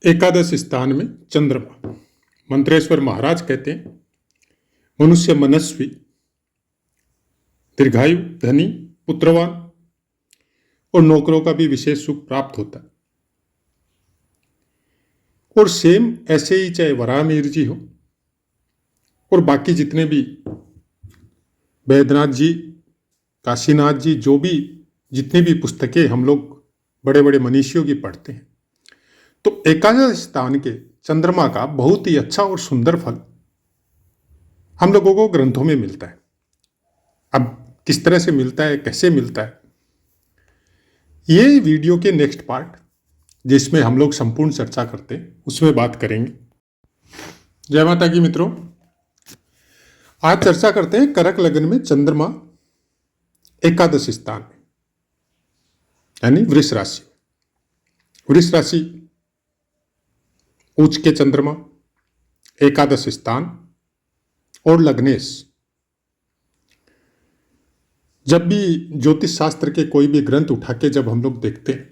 एकादश स्थान में चंद्रमा। मंत्रेश्वर महाराज कहते हैं मनुष्य मनस्वी, दीर्घायु, धनी, पुत्रवान और नौकरों का भी विशेष सुख प्राप्त होता है। और सेम ऐसे ही चाहे वराहमिहिर जी हो और बाकी जितने भी वैद्यनाथ जी, काशीनाथ जी, जो भी जितनी भी पुस्तकें हम लोग बड़े बड़े मनीषियों की पढ़ते हैं, तो एकादश स्थान के चंद्रमा का बहुत ही अच्छा और सुंदर फल हम लोगों को ग्रंथों में मिलता है। अब किस तरह से मिलता है, कैसे मिलता है, ये वीडियो के नेक्स्ट पार्ट जिसमें हम लोग संपूर्ण चर्चा करते हैं उसमें बात करेंगे। जय माता की मित्रों, आज चर्चा करते हैं करक लगन में चंद्रमा एकादश स्थान में, यानी वृष राशि। वृष राशि, उच्च के चंद्रमा, एकादश स्थान और लग्नेश। जब भी ज्योतिष शास्त्र के कोई भी ग्रंथ उठा के जब हम लोग देखते हैं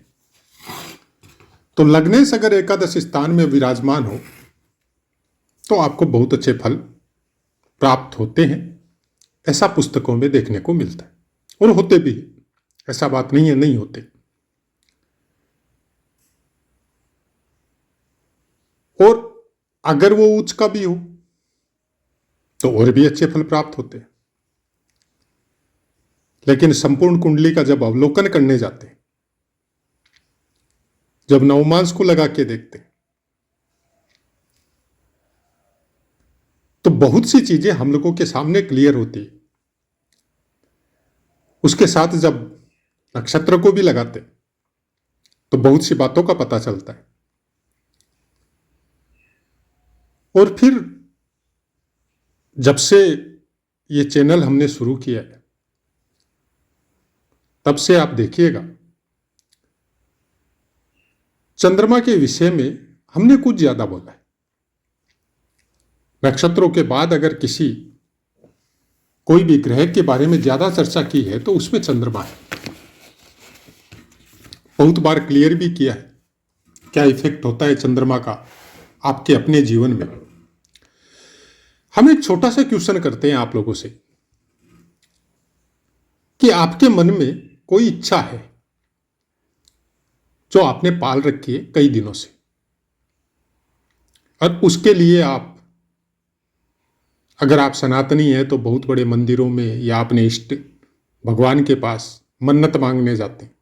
तो लग्नेश अगर एकादश स्थान में विराजमान हो तो आपको बहुत अच्छे फल प्राप्त होते हैं, ऐसा पुस्तकों में देखने को मिलता है और होते भी, ऐसा बात नहीं है नहीं होते। और अगर वो उच्च का भी हो तो और भी अच्छे फल प्राप्त होते हैं। लेकिन संपूर्ण कुंडली का जब अवलोकन करने जाते हैं, जब नवमांश को लगा के देखते हैं, तो बहुत सी चीजें हम लोगों के सामने क्लियर होती है। उसके साथ जब नक्षत्र को भी लगाते तो बहुत सी बातों का पता चलता है। और फिर जब से ये चैनल हमने शुरू किया है तब से आप देखिएगा चंद्रमा के विषय में हमने कुछ ज्यादा बोला है। नक्षत्रों के बाद अगर किसी कोई भी ग्रह के बारे में ज्यादा चर्चा की है तो उसमें चंद्रमा है। बहुत बार क्लियर भी किया है क्या इफेक्ट होता है चंद्रमा का आपके अपने जीवन में। हम एक छोटा सा क्वेश्चन करते हैं आप लोगों से कि आपके मन में कोई इच्छा है जो आपने पाल रखी है कई दिनों से, और उसके लिए आप, अगर आप सनातनी हैं तो बहुत बड़े मंदिरों में या अपने इष्ट भगवान के पास मन्नत मांगने जाते हैं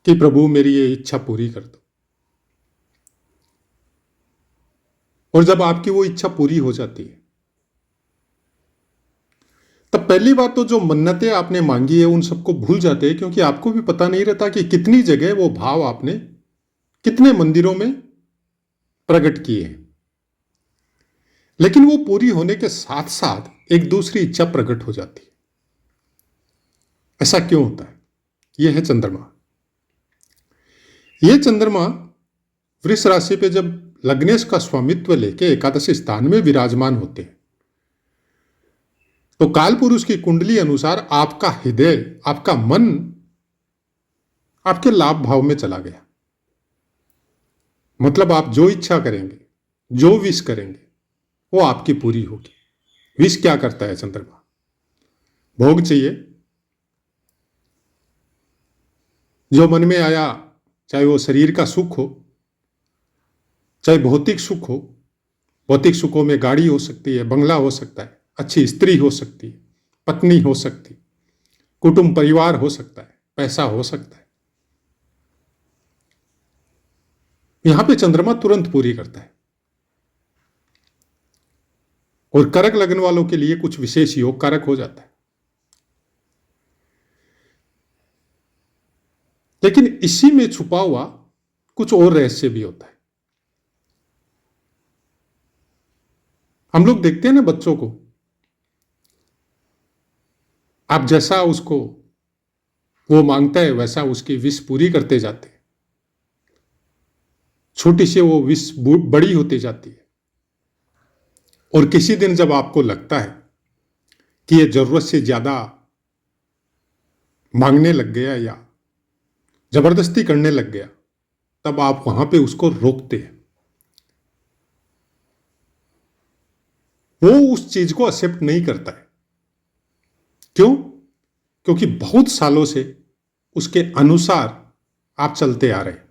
कि प्रभु मेरी ये इच्छा पूरी कर दो। और जब आपकी वो इच्छा पूरी हो जाती है तब पहली बात तो जो मन्नतें आपने मांगी है उन सबको भूल जाते हैं, क्योंकि आपको भी पता नहीं रहता कि कितनी जगह वो भाव आपने कितने मंदिरों में प्रकट किए हैं। लेकिन वो पूरी होने के साथ साथ एक दूसरी इच्छा प्रकट हो जाती है। ऐसा क्यों होता है? यह है चंद्रमा। यह चंद्रमा वृष राशि पे जब लग्नेश का स्वामित्व लेके एकादश स्थान में विराजमान होते हैं तो काल पुरुष की कुंडली अनुसार आपका हृदय, आपका मन आपके लाभ भाव में चला गया। मतलब आप जो इच्छा करेंगे, जो विश करेंगे, वो आपकी पूरी होगी। विश क्या करता है चंद्रमा? भोग चाहिए, जो मन में आया, चाहे वो शरीर का सुख हो, चाहे भौतिक सुख हो। भौतिक सुखों में गाड़ी हो सकती है, बंगला हो सकता है, अच्छी स्त्री हो सकती है, पत्नी हो सकती, कुटुंब परिवार हो सकता है, पैसा हो सकता है। यहां पे चंद्रमा तुरंत पूरी करता है। और करक लगन वालों के लिए कुछ विशेष योग कारक हो जाता है। लेकिन इसी में छुपा हुआ कुछ और रहस्य भी होता है। हम लोग देखते हैं ना बच्चों को, आप जैसा उसको वो मांगता है वैसा उसकी विश पूरी करते जाते हैं। छोटी से वो विश बड़ी होती जाती है। और किसी दिन जब आपको लगता है कि ये जरूरत से ज्यादा मांगने लग गया या जबरदस्ती करने लग गया, तब आप वहां पे उसको रोकते हैं। वो उस चीज को एक्सेप्ट नहीं करता है। क्यों? क्योंकि बहुत सालों से उसके अनुसार आप चलते आ रहे हैं।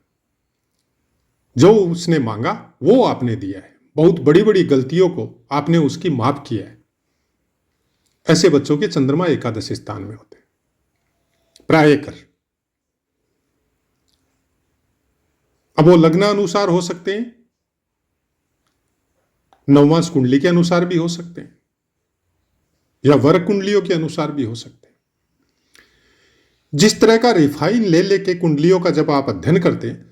जो उसने मांगा वो आपने दिया है। बहुत बड़ी बड़ी गलतियों को आपने उसकी माफ किया है। ऐसे बच्चों के चंद्रमा एकादश स्थान में होते हैं प्रायकर। अब वो लग्न अनुसार हो सकते हैं, नवमांश कुंडली के अनुसार भी हो सकते हैं, या वर्ग कुंडलियों के अनुसार भी हो सकते हैं। जिस तरह का रिफाइन ले लेके कुंडलियों का जब आप अध्ययन करते हैं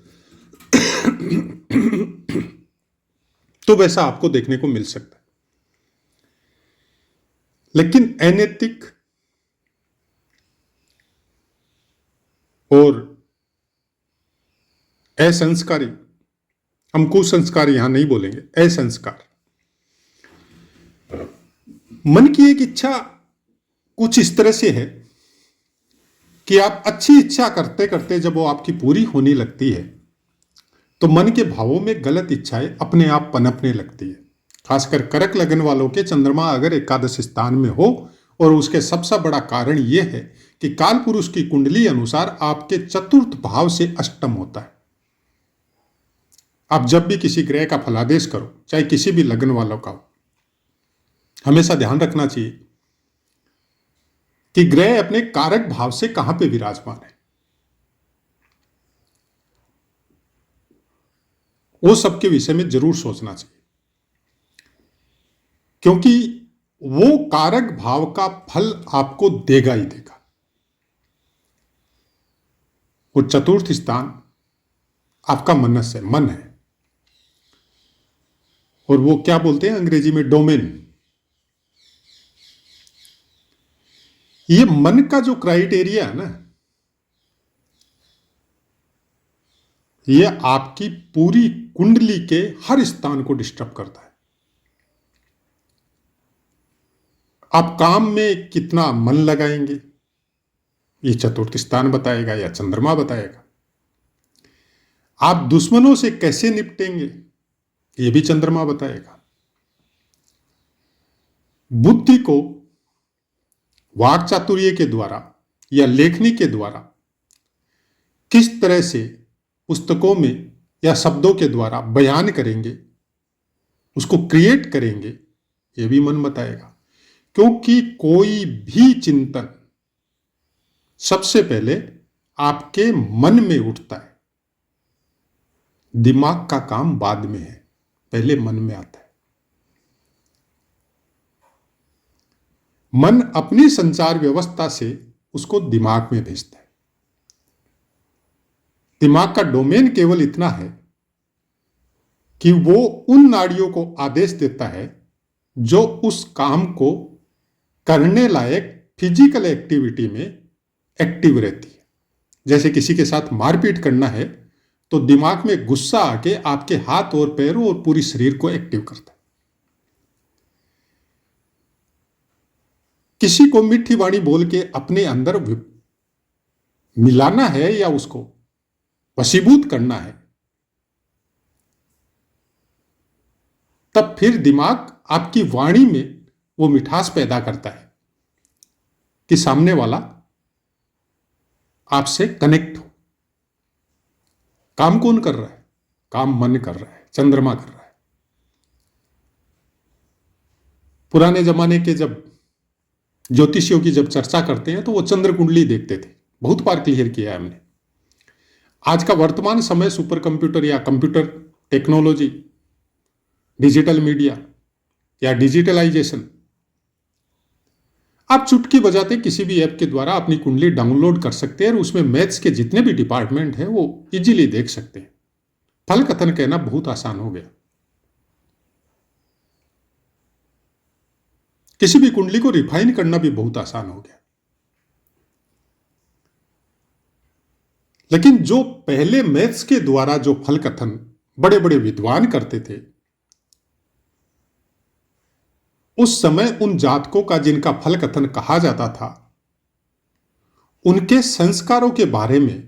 तो वैसा आपको देखने को मिल सकता है। लेकिन अनैतिक और असंस्कारी, हम कुसंस्कार यहां नहीं बोलेंगे, असंस्कार, मन की एक इच्छा कुछ इस तरह से है कि आप अच्छी इच्छा करते करते जब वो आपकी पूरी होने लगती है तो मन के भावों में गलत इच्छाएं अपने आप पनपने लगती है। खासकर कर्क लग्न वालों के चंद्रमा अगर एकादश स्थान में हो, और उसके सबसे बड़ा कारण यह है कि काल पुरुष की कुंडली अनुसार आपके चतुर्थ भाव से अष्टम होता है। आप जब भी किसी ग्रह का फलादेश करो, चाहे किसी भी लग्न वालों का हो, हमेशा ध्यान रखना चाहिए कि ग्रह अपने कारक भाव से कहां पे विराजमान है। वो सबके विषय में जरूर सोचना चाहिए, क्योंकि वो कारक भाव का फल आपको देगा ही देगा। वो चतुर्थ स्थान आपका मनस है, मन है, और वो क्या बोलते हैं अंग्रेजी में, डोमेन। ये मन का जो क्राइटेरिया है ना, ये आपकी पूरी कुंडली के हर स्थान को डिस्टर्ब करता है। आप काम में कितना मन लगाएंगे ये चतुर्थ स्थान बताएगा या चंद्रमा बताएगा। आप दुश्मनों से कैसे निपटेंगे ये भी चंद्रमा बताएगा। बुद्धि को वाक चातुर्य के द्वारा या लेखनी के द्वारा किस तरह से पुस्तकों में या शब्दों के द्वारा बयान करेंगे, उसको क्रिएट करेंगे, ये भी मन बताएगा। क्योंकि कोई भी चिंतन सबसे पहले आपके मन में उठता है, दिमाग का काम बाद में है, पहले मन में आता है। मन अपनी संचार व्यवस्था से उसको दिमाग में भेजता है। दिमाग का डोमेन केवल इतना है कि वो उन नाड़ियों को आदेश देता है जो उस काम को करने लायक फिजिकल एक्टिविटी में एक्टिव रहती है। जैसे किसी के साथ मारपीट करना है तो दिमाग में गुस्सा आके आपके हाथ और पैरों और पूरी शरीर को एक्टिव करता है। किसी को मीठी वाणी बोल के अपने अंदर मिलाना है या उसको वशीभूत करना है, तब फिर दिमाग आपकी वाणी में वो मिठास पैदा करता है कि सामने वाला आपसे कनेक्ट हो। काम कौन कर रहा है? काम मन कर रहा है, चंद्रमा कर रहा है। पुराने जमाने के जब ज्योतिषियों की जब चर्चा करते हैं तो वो चंद्र कुंडली देखते थे, बहुत बार क्लियर किया है हमने। आज का वर्तमान समय सुपर कंप्यूटर या कंप्यूटर टेक्नोलॉजी, डिजिटल मीडिया या डिजिटलाइजेशन, आप चुटकी बजाते किसी भी ऐप के द्वारा अपनी कुंडली डाउनलोड कर सकते हैं और उसमें मैथ्स के जितने भी डिपार्टमेंट हैं वो इजीली देख सकते हैं। फल कथन कहना बहुत आसान हो गया। किसी भी कुंडली को रिफाइन करना भी बहुत आसान हो गया। लेकिन जो पहले मैथ्स के द्वारा जो फल कथन बड़े बड़े विद्वान करते थे, उस समय उन जातकों का जिनका फल कथन कहा जाता था, उनके संस्कारों के बारे में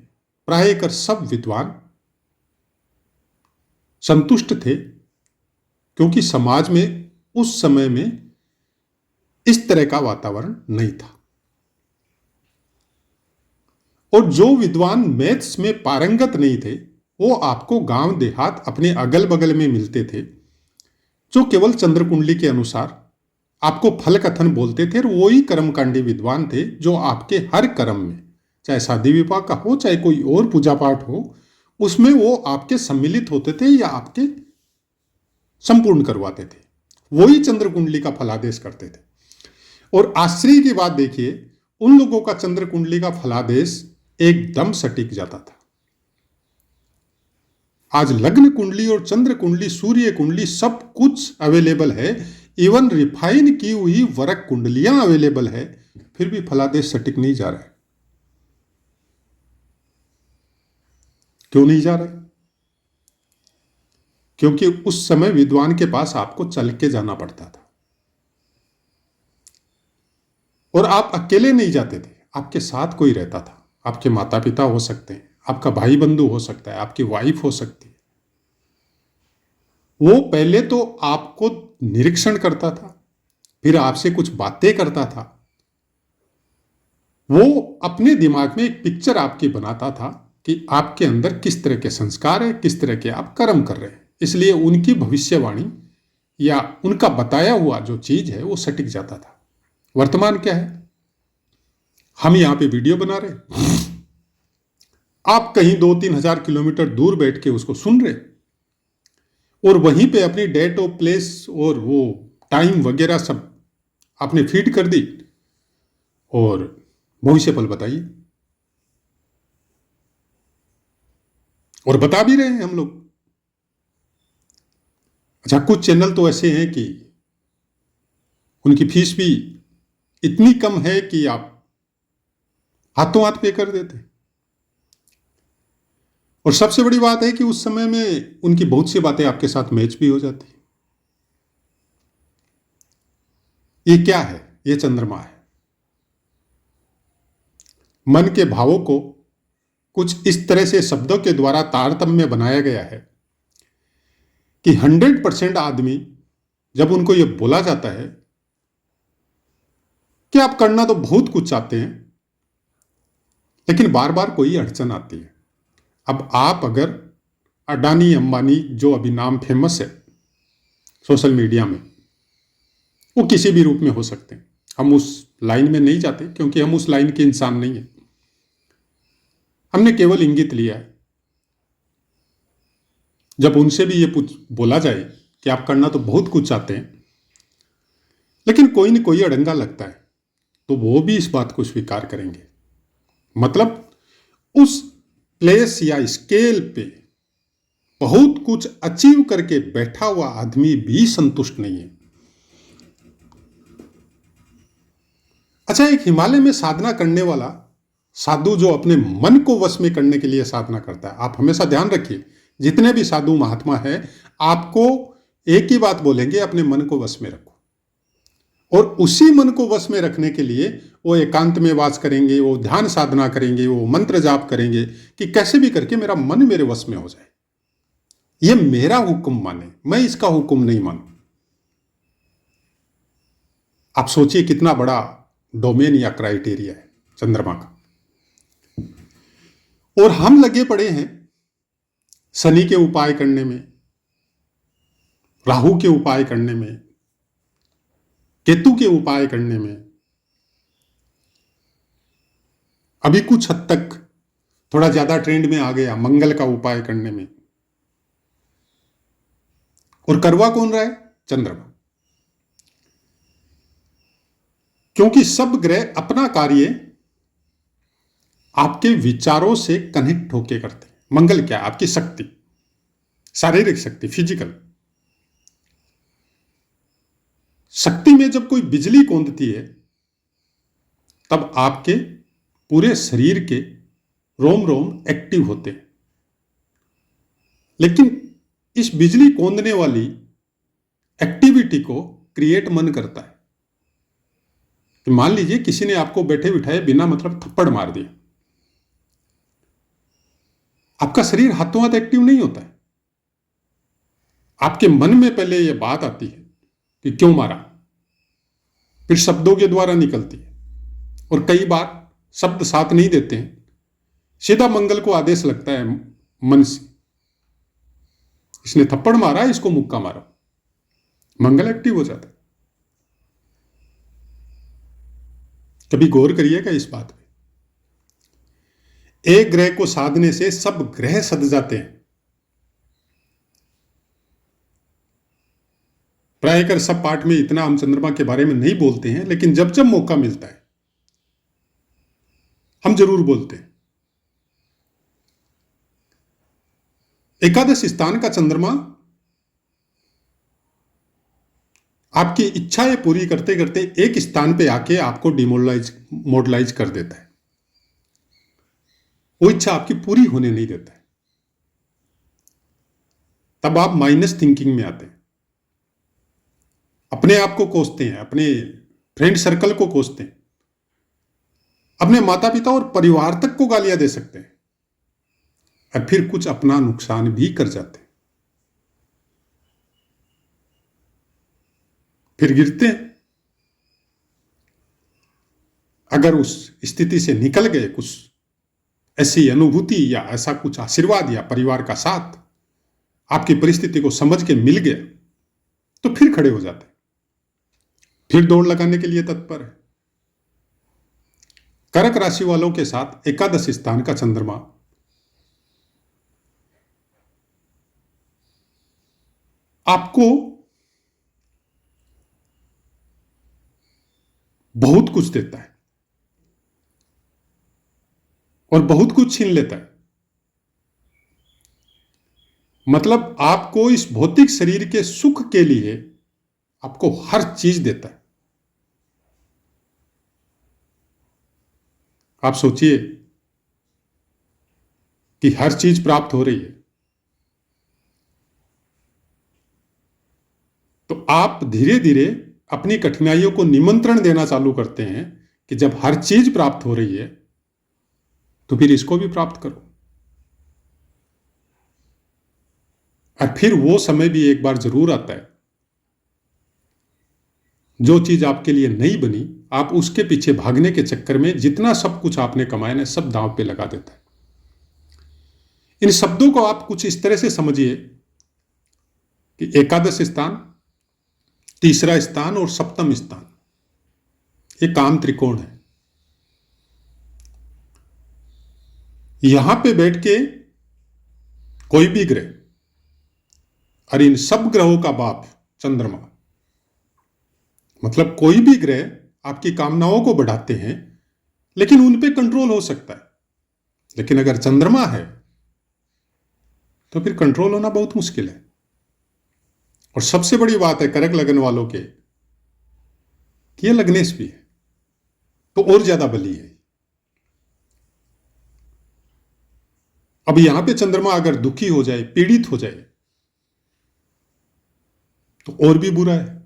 प्रायः सब विद्वान संतुष्ट थे, क्योंकि समाज में उस समय में इस तरह का वातावरण नहीं था। और जो विद्वान मैथ्स में पारंगत नहीं थे, वो आपको गांव देहात अपने अगल बगल में मिलते थे, जो केवल चंद्र कुंडली के अनुसार आपको फल कथन बोलते थे। और वही कर्मकांडी विद्वान थे जो आपके हर कर्म में, चाहे शादी विवाह का हो, चाहे कोई और पूजा पाठ हो, उसमें वो आपके सम्मिलित होते थे या आपके संपूर्ण करवाते थे। वही चंद्र कुंडली का फलादेश करते थे। और आश्चर्य की बात देखिए, उन लोगों का चंद्र कुंडली का फलादेश एकदम सटीक जाता था। आज लग्न कुंडली और चंद्र कुंडली, सूर्य कुंडली सब कुछ अवेलेबल है, इवन रिफाइन की हुई वरक कुंडलियां अवेलेबल है, फिर भी फलादेश सटीक नहीं जा रहा है। क्यों नहीं जा रहा है? क्योंकि उस समय विद्वान के पास आपको चल के जाना पड़ता था, और आप अकेले नहीं जाते थे, आपके साथ कोई रहता था। आपके माता पिता हो सकते हैं, आपका भाई बंधु हो सकता है, आपकी वाइफ हो सकती है। वो पहले तो आपको निरीक्षण करता था, फिर आपसे कुछ बातें करता था। वो अपने दिमाग में एक पिक्चर आपकी बनाता था कि आपके अंदर किस तरह के संस्कार है, किस तरह के आप कर्म कर रहे हैं। इसलिए उनकी भविष्यवाणी या उनका बताया हुआ जो चीज है वो सटीक जाता था। वर्तमान क्या है? हम यहां पे वीडियो बना रहे, आप कहीं 2-3 हजार किलोमीटर दूर बैठ के उसको सुन रहे, और वहीं पे अपनी डेट ऑफ प्लेस और वो टाइम वगैरह सब आपने फीड कर दी, और भविष्य पल बताइए। और बता भी रहे हैं हम लोग। अच्छा, कुछ चैनल तो ऐसे हैं कि उनकी फीस भी इतनी कम है कि आप हाथों हाथ पे कर देते। और सबसे बड़ी बात है कि उस समय में उनकी बहुत सी बातें आपके साथ मैच भी हो जाती। ये क्या है? ये चंद्रमा है। मन के भावों को कुछ इस तरह से शब्दों के द्वारा तारतम्य बनाया गया है कि 100% आदमी, जब उनको ये बोला जाता है कि आप करना तो बहुत कुछ चाहते हैं, लेकिन बार बार कोई अड़चन आती है। अब आप अगर अडानी अंबानी, जो अभी नाम फेमस है सोशल मीडिया में, वो किसी भी रूप में हो सकते हैं। हम उस लाइन में नहीं जाते, क्योंकि हम उस लाइन के इंसान नहीं हैं। हमने केवल इंगित लिया है। जब उनसे भी ये बोला जाए कि आप करना तो बहुत कुछ चाहते हैं, लेकिन कोई न कोई अड़ंगा लगता है, तो वो भी इस बात को स्वीकार करेंगे। मतलब उस प्लेस या स्केल पे बहुत कुछ अचीव करके बैठा हुआ आदमी भी संतुष्ट नहीं है। अच्छा, एक हिमालय में साधना करने वाला साधु जो अपने मन को वश में करने के लिए साधना करता है, आप हमेशा ध्यान रखिए, जितने भी साधु महात्मा है, आपको एक ही बात बोलेंगे, अपने मन को वश में रखो। और उसी मन को वश में रखने के लिए वो एकांत में वास करेंगे, वो ध्यान साधना करेंगे, वो मंत्र जाप करेंगे कि कैसे भी करके मेरा मन मेरे वश में हो जाए। ये मेरा हुक्म माने, मैं इसका हुक्म नहीं मानूं। आप सोचिए कितना बड़ा डोमेन या क्राइटेरिया है चंद्रमा का। और हम लगे पड़े हैं शनि के उपाय करने में, राहु के उपाय करने में, केतु के उपाय करने में, अभी कुछ हद तक थोड़ा ज्यादा ट्रेंड में आ गया मंगल का उपाय करने में। और करवा कौन रहा है? चंद्रमा। क्योंकि सब ग्रह अपना कार्य आपके विचारों से कनेक्ट होके करते हैं। मंगल क्या है? आपकी शक्ति, शारीरिक शक्ति, फिजिकल शक्ति में जब कोई बिजली कौंधती है, तब आपके पूरे शरीर के रोम रोम एक्टिव होते हैं। लेकिन इस बिजली कौंधने वाली एक्टिविटी को क्रिएट मन करता है। तो मान लीजिए किसी ने आपको बैठे बिठाए बिना मतलब थप्पड़ मार दिया, आपका शरीर हाथों हाथ एक्टिव नहीं होता है, आपके मन में पहले यह बात आती है कि क्यों मारा, फिर शब्दों के द्वारा निकलती है, और कई बार शब्द साथ नहीं देते हैं, सीधा मंगल को आदेश लगता है मन से, इसने थप्पड़ मारा, इसको मुक्का मारा, मंगल एक्टिव हो जाता है। कभी गौर करिएगा इस बात पे। एक ग्रह को साधने से सब ग्रह सध जाते हैं। प्रायकर सब पाठ में इतना हम चंद्रमा के बारे में नहीं बोलते हैं, लेकिन जब जब मौका मिलता है हम जरूर बोलते हैं। एकादश स्थान का चंद्रमा आपकी इच्छाएं पूरी करते करते एक स्थान पे आके आपको डिमोरलाइज कर देता है। वो इच्छा आपकी पूरी होने नहीं देता है। तब आप माइनस थिंकिंग में आते हैं, अपने आप को कोसते हैं, अपने फ्रेंड सर्कल को कोसते हैं, अपने माता पिता और परिवार तक को गालियां दे सकते हैं, और फिर कुछ अपना नुकसान भी कर जाते हैं, फिर गिरते हैं। अगर उस स्थिति से निकल गए, कुछ ऐसी अनुभूति या ऐसा कुछ आशीर्वाद या परिवार का साथ आपकी परिस्थिति को समझ के मिल गया, तो फिर खड़े हो जाते हैं, फिर दौड़ लगाने के लिए तत्पर है। कर्क राशि वालों के साथ एकादश स्थान का चंद्रमा आपको बहुत कुछ देता है और बहुत कुछ छीन लेता है। मतलब आपको इस भौतिक शरीर के सुख के लिए आपको हर चीज देता है। आप सोचिए कि हर चीज प्राप्त हो रही है, तो आप धीरे धीरे अपनी कठिनाइयों को निमंत्रण देना चालू करते हैं कि जब हर चीज प्राप्त हो रही है तो फिर इसको भी प्राप्त करो। और फिर वो समय भी एक बार जरूर आता है, जो चीज आपके लिए नहीं बनी, आप उसके पीछे भागने के चक्कर में जितना सब कुछ आपने कमाया ना, सब दांव पे लगा देता है। इन शब्दों को आप कुछ इस तरह से समझिए कि एकादश स्थान, तीसरा स्थान और सप्तम स्थान, ये काम त्रिकोण है। यहां पे बैठ के कोई भी ग्रह, और इन सब ग्रहों का बाप चंद्रमा, मतलब कोई भी ग्रह आपकी कामनाओं को बढ़ाते हैं, लेकिन उन पे कंट्रोल हो सकता है। लेकिन अगर चंद्रमा है तो फिर कंट्रोल होना बहुत मुश्किल है। और सबसे बड़ी बात है कर्क लगन वालों के कि ये लग्नेश भी है, तो और ज्यादा बली है। अब यहां पे चंद्रमा अगर दुखी हो जाए, पीड़ित हो जाए, तो और भी बुरा है।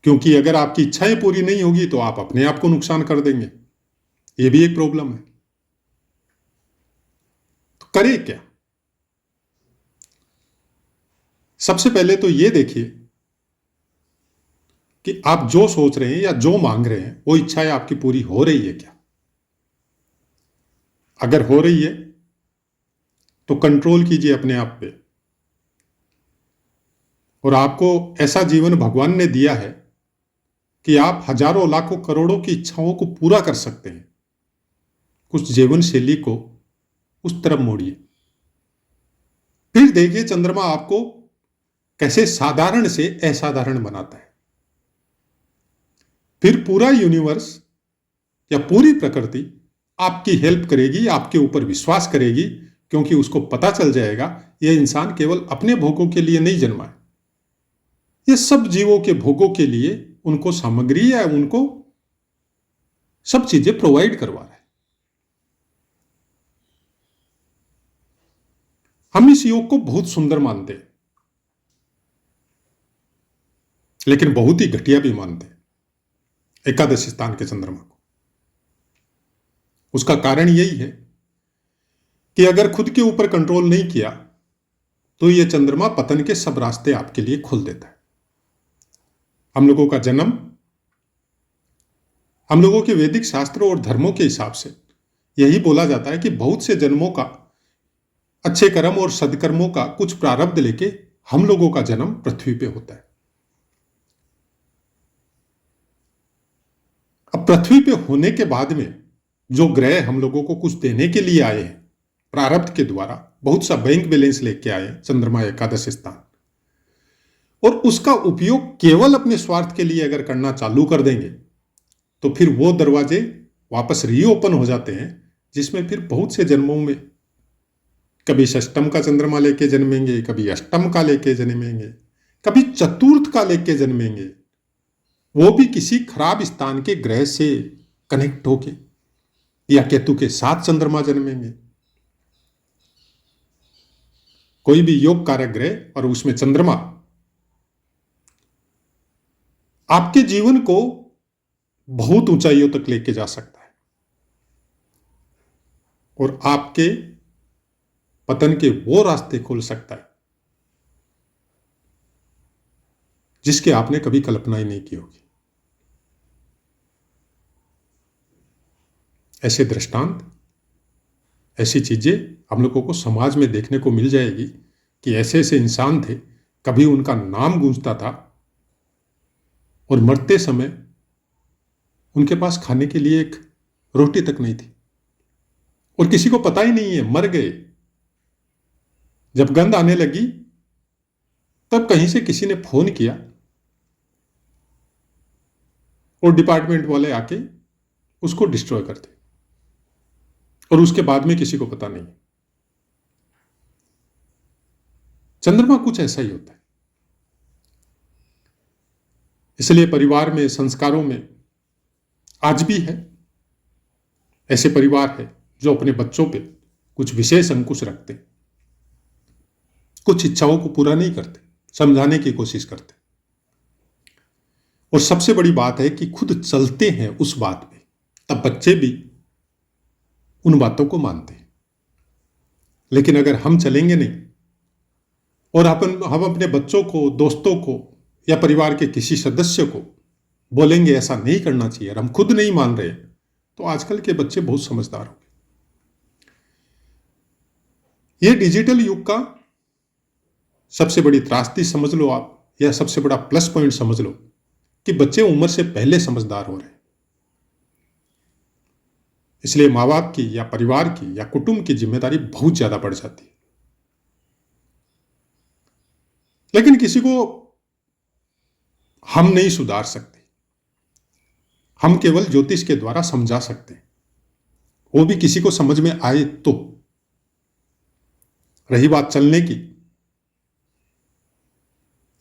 क्योंकि अगर आपकी इच्छाएं पूरी नहीं होगी तो आप अपने आप को नुकसान कर देंगे, यह भी एक प्रॉब्लम है। तो करें क्या? सबसे पहले तो यह देखिए कि आप जो सोच रहे हैं या जो मांग रहे हैं वो इच्छाएं आपकी पूरी हो रही है क्या। अगर हो रही है तो कंट्रोल कीजिए अपने आप पे, और आपको ऐसा जीवन भगवान ने दिया है कि आप हजारों लाखों करोड़ों की इच्छाओं को पूरा कर सकते हैं। कुछ जीवन शैली को उस तरफ मोड़िए, फिर देखिए चंद्रमा आपको कैसे साधारण से असाधारण बनाता है। फिर पूरा यूनिवर्स या पूरी प्रकृति आपकी हेल्प करेगी, आपके ऊपर विश्वास करेगी, क्योंकि उसको पता चल जाएगा यह इंसान केवल अपने भोगों के लिए नहीं जन्मा है, ये सब जीवों के भोगों के लिए उनको सामग्री या उनको सब चीजें प्रोवाइड करवा रहा है। हम इस योग को बहुत सुंदर मानते हैं, लेकिन बहुत ही घटिया भी मानते हैं एकादश स्थान के चंद्रमा को। उसका कारण यही है कि अगर खुद के ऊपर कंट्रोल नहीं किया तो ये चंद्रमा पतन के सब रास्ते आपके लिए खोल देता है। हम लोगों का जन्म, हम लोगों के वैदिक शास्त्रों और धर्मों के हिसाब से यही बोला जाता है कि बहुत से जन्मों का, अच्छे कर्म और सदकर्मों का कुछ प्रारब्ध लेके हम लोगों का जन्म पृथ्वी पे होता है। अब पृथ्वी पे होने के बाद में जो ग्रह हम लोगों को कुछ देने के लिए आए हैं प्रारब्ध के द्वारा, बहुत सा बैंक बैलेंस लेके आए चंद्रमा एकादश स्थान, और उसका उपयोग केवल अपने स्वार्थ के लिए अगर करना चालू कर देंगे तो फिर वो दरवाजे वापस रीओपन हो जाते हैं, जिसमें फिर बहुत से जन्मों में कभी षष्टम का चंद्रमा लेके जन्मेंगे, कभी अष्टम का लेके जन्मेंगे, कभी चतुर्थ का लेके जन्मेंगे, वो भी किसी खराब स्थान के ग्रह से कनेक्ट होके, या केतु के साथ चंद्रमा जन्मेंगे। कोई भी योग कारक ग्रह और उसमें चंद्रमा आपके जीवन को बहुत ऊंचाइयों तक लेके जा सकता है और आपके पतन के वो रास्ते खोल सकता है जिसके आपने कभी कल्पना ही नहीं की होगी। ऐसे दृष्टांत, ऐसी चीजें हम लोगों को समाज में देखने को मिल जाएगी कि ऐसे ऐसे इंसान थे, कभी उनका नाम गूंजता था और मरते समय उनके पास खाने के लिए एक रोटी तक नहीं थी और किसी को पता ही नहीं है, मर गए। जब गंध आने लगी तब कहीं से किसी ने फोन किया और डिपार्टमेंट वाले आके उसको डिस्ट्रॉय कर दे, और उसके बाद में किसी को पता नहीं। चंद्रमा कुछ ऐसा ही होता है। इसलिए परिवार में, संस्कारों में आज भी है, ऐसे परिवार है जो अपने बच्चों पे कुछ विशेष अंकुश रखते हैं, कुछ इच्छाओं को पूरा नहीं करते, समझाने की कोशिश करते, और सबसे बड़ी बात है कि खुद चलते हैं उस बात पे, तब बच्चे भी उन बातों को मानते हैं। लेकिन अगर हम चलेंगे नहीं और हम अपने बच्चों को, दोस्तों को या परिवार के किसी सदस्य को बोलेंगे ऐसा नहीं करना चाहिए और हम खुद नहीं मान रहे, तो आजकल के बच्चे बहुत समझदार होंगे। ये डिजिटल युग का सबसे बड़ी त्रासदी समझ लो आप, या सबसे बड़ा प्लस पॉइंट समझ लो कि बच्चे उम्र से पहले समझदार हो रहे हैं। इसलिए माँ बाप की या परिवार की या कुटुंब की जिम्मेदारी बहुत ज्यादा बढ़ जाती है। लेकिन किसी को हम नहीं सुधार सकते, हम केवल ज्योतिष के द्वारा समझा सकते हैं, वो भी किसी को समझ में आए तो। रही बात चलने की,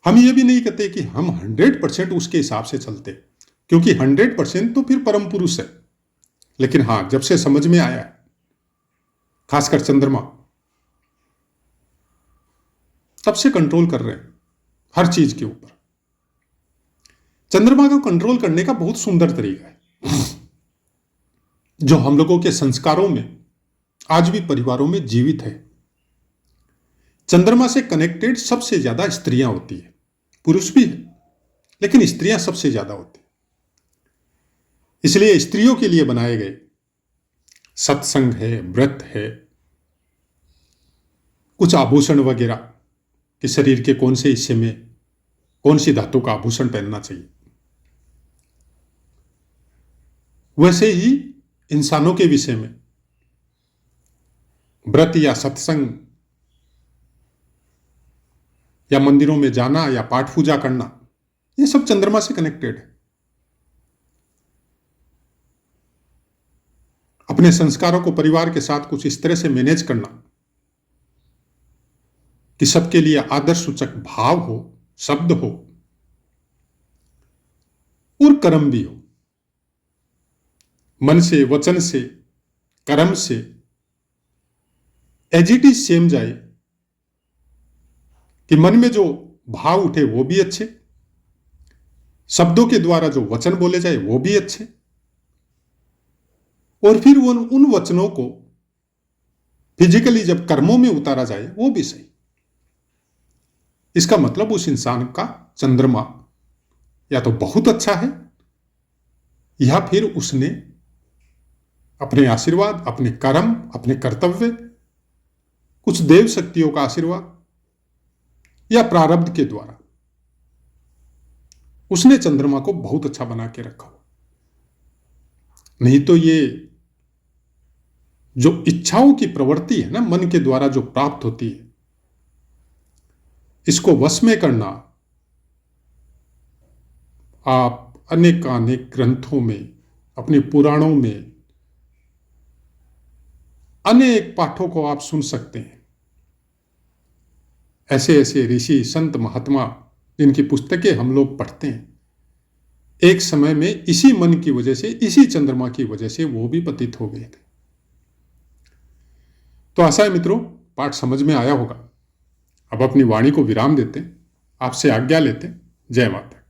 हम ये भी नहीं कहते कि हम 100% उसके हिसाब से चलते, क्योंकि 100% तो फिर परम पुरुष है। लेकिन हां, जब से समझ में आया है, खासकर चंद्रमा, तब से कंट्रोल कर रहे हैं हर चीज के ऊपर। चंद्रमा को कंट्रोल करने का बहुत सुंदर तरीका है जो हम लोगों के संस्कारों में आज भी परिवारों में जीवित है। चंद्रमा से कनेक्टेड सबसे ज्यादा स्त्रियां होती है, पुरुष भी है, लेकिन स्त्रियां सबसे ज्यादा होती है। इसलिए स्त्रियों के लिए बनाए गए सत्संग है, व्रत है, कुछ आभूषण वगैरह कि शरीर के कौन से हिस्से में कौन सी धातु का आभूषण पहनना चाहिए, वैसे ही इंसानों के विषय में व्रत या सत्संग या मंदिरों में जाना या पाठ पूजा करना, ये सब चंद्रमा से कनेक्टेड है। अपने संस्कारों को परिवार के साथ कुछ इस तरह से मैनेज करना कि सबके लिए आदर सूचक भाव हो, शब्द हो और कर्म भी हो। मन से, वचन से, कर्म से एज इट इज सेम जाए कि मन में जो भाव उठे वो भी अच्छे, शब्दों के द्वारा जो वचन बोले जाए वो भी अच्छे, और फिर उन वचनों को फिजिकली जब कर्मों में उतारा जाए वो भी सही। इसका मतलब उस इंसान का चंद्रमा या तो बहुत अच्छा है या फिर उसने अपने आशीर्वाद, अपने कर्म, अपने कर्तव्य, कुछ देव शक्तियों का आशीर्वाद या प्रारब्ध के द्वारा उसने चंद्रमा को बहुत अच्छा बना के रखा हो। नहीं तो ये जो इच्छाओं की प्रवृत्ति है ना, मन के द्वारा जो प्राप्त होती है, इसको वश में करना आप अनेकानेक ग्रंथों में, अपने पुराणों में अनेक पाठों को आप सुन सकते हैं। ऐसे ऐसे ऋषि, संत, महात्मा जिनकी पुस्तकें हम लोग पढ़ते हैं, एक समय में इसी मन की वजह से, इसी चंद्रमा की वजह से वो भी पतित हो गए थे। तो आशा है मित्रों, पाठ समझ में आया होगा। अब अपनी वाणी को विराम देते हैं, आपसे आज्ञा लेते हैं। जय माता।